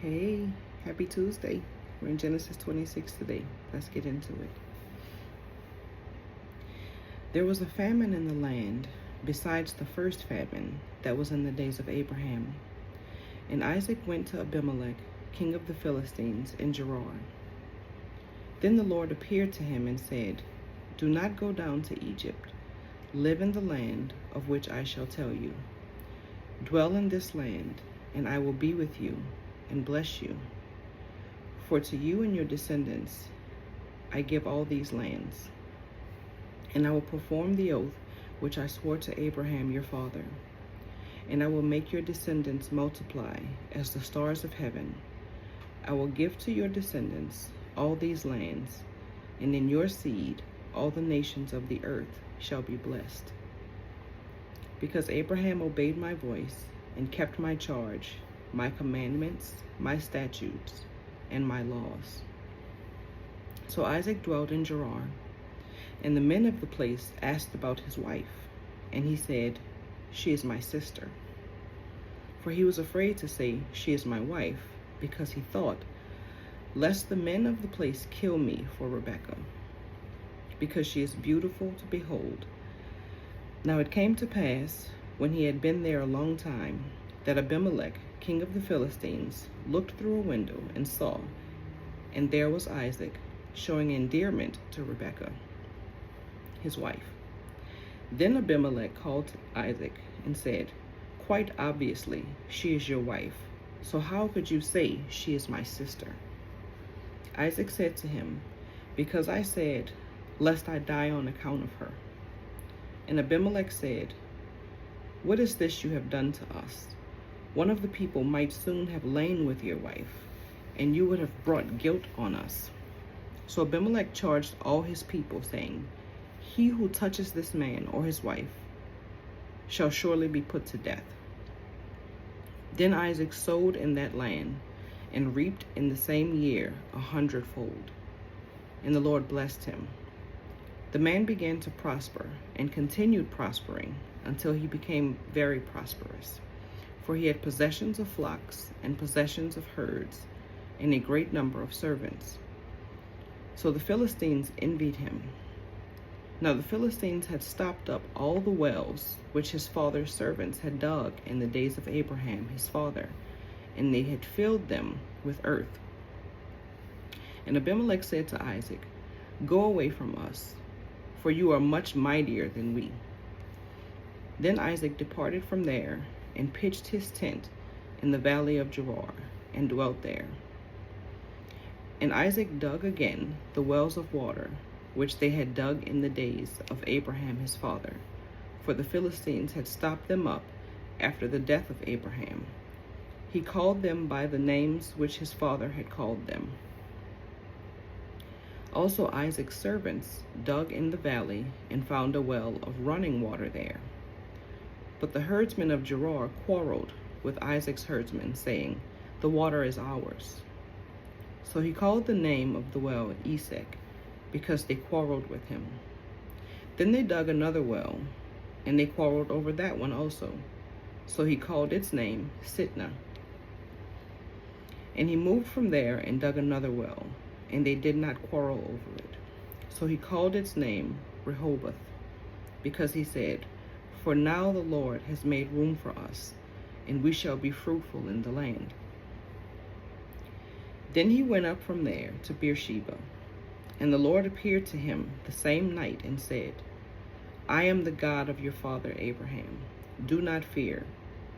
Hey, happy Tuesday. We're in Genesis 26 today. Let's get into it. There was a famine in the land, besides the first famine that was in the days of Abraham. And Isaac went to Abimelech, king of the Philistines, in Gerar. Then the Lord appeared to him and said, "Do not go down to Egypt. Live in the land of which I shall tell you. Dwell in this land, and I will be with you and bless you. For to you and your descendants I give all these lands. And I will perform the oath which I swore to Abraham your father. And I will make your descendants multiply as the stars of heaven. I will give to your descendants all these lands, and in your seed all the nations of the earth shall be blessed. Because Abraham obeyed my voice and kept my charge, my commandments, my statutes, and my laws." So Isaac dwelt in Gerar, and the men of the place asked about his wife, and he said, "She is my sister." For he was afraid to say, "She is my wife," because he thought, "Lest the men of the place kill me for Rebekah, because she is beautiful to behold." Now it came to pass, when he had been there a long time, that Abimelech, king of the Philistines, looked through a window and saw, and there was Isaac, showing endearment to Rebekah, his wife. Then Abimelech called Isaac and said, "Quite obviously, she is your wife. So how could you say, 'She is my sister'?" Isaac said to him, "Because I said, 'Lest I die on account of her.'" And Abimelech said, "What is this you have done to us? One of the people might soon have lain with your wife, and you would have brought guilt on us." So Abimelech charged all his people, saying, "He who touches this man or his wife shall surely be put to death." Then Isaac sowed in that land, and reaped in the same year 100-fold. And the Lord blessed him. The man began to prosper, and continued prospering, until he became very prosperous. For he had possessions of flocks, and possessions of herds, and a great number of servants. So the Philistines envied him. Now the Philistines had stopped up all the wells which his father's servants had dug in the days of Abraham his father, and they had filled them with earth. And Abimelech said to Isaac, "Go away from us, for you are much mightier than we." Then Isaac departed from there, and pitched his tent in the valley of Gerar, and dwelt there. And Isaac dug again the wells of water, which they had dug in the days of Abraham his father, for the Philistines had stopped them up after the death of Abraham. He called them by the names which his father had called them. Also Isaac's servants dug in the valley, and found a well of running water there. But the herdsmen of Gerar quarreled with Isaac's herdsmen, saying, "The water is ours." So he called the name of the well Esek, because they quarreled with him. Then they dug another well, and they quarreled over that one also. So he called its name Sitnah. And he moved from there and dug another well, and they did not quarrel over it. So he called its name Rehoboth, because he said, "For now the Lord has made room for us, and we shall be fruitful in the land." Then he went up from there to Beersheba, and the Lord appeared to him the same night and said, "I am the God of your father Abraham. Do not fear,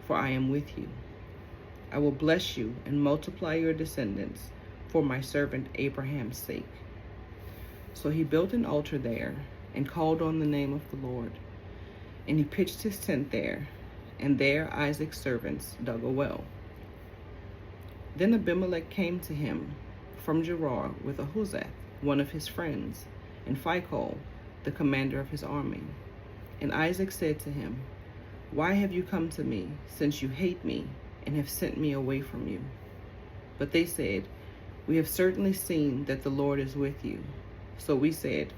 for I am with you. I will bless you and multiply your descendants for my servant Abraham's sake." So he built an altar there, and called on the name of the Lord. And he pitched his tent there, and there Isaac's servants dug a well. Then Abimelech came to him from Gerar with Ahuzzath, one of his friends, and Phicol, the commander of his army. And Isaac said to him, "Why have you come to me, since you hate me, and have sent me away from you?" But they said, "We have certainly seen that the Lord is with you." So we said,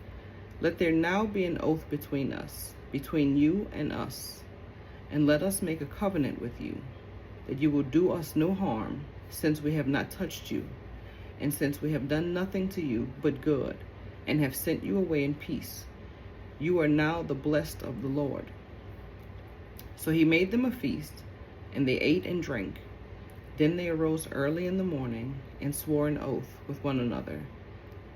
"Let there now be an oath between us, between you and us, and let us make a covenant with you. that you will do us no harm, since we have not touched you, and since we have done nothing to you but good, and have sent you away in peace. You are now the blessed of the Lord." So he made them a feast, and they ate and drank. Then they arose early in the morning and swore an oath with one another.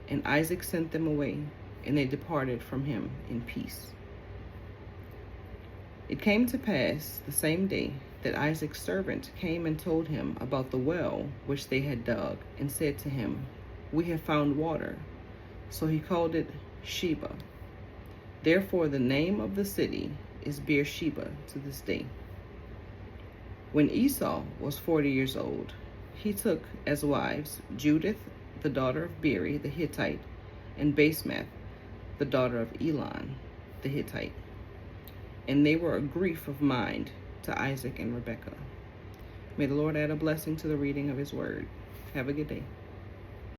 And Isaac sent them away, and they departed from him in peace. It came to pass the same day that Isaac's servant came and told him about the well which they had dug, and said to him, "We have found water." So he called it Sheba. Therefore the name of the city is Beersheba to this day. When Esau was 40 years old, he took as wives Judith, the daughter of Beeri the Hittite, and Basemath, the daughter of Elon the Hittite. And they were a grief of mind to Isaac and Rebekah. May the Lord add a blessing to the reading of his word. Have a good day.